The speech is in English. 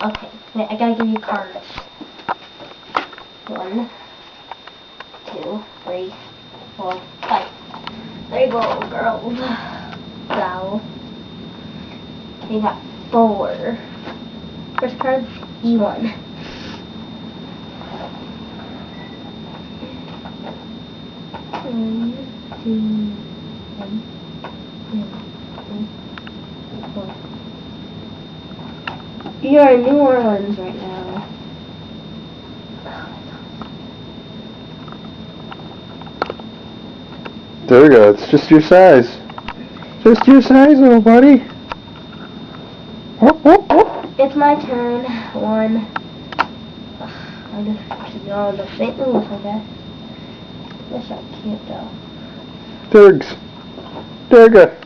Okay, wait, I gotta give you cards. 1, 2, 3, 4, 5. There you go, girls. Go. Okay, you got 4. First card, E1. One, 2, 3, 4. You're in New Orleans right now. There we go. It's just your size. Just your size, little buddy. Whoop, whoop, whoop. It's my turn. 1. I just should go on the St. Louis, I guess. Guess I can't go. Durga.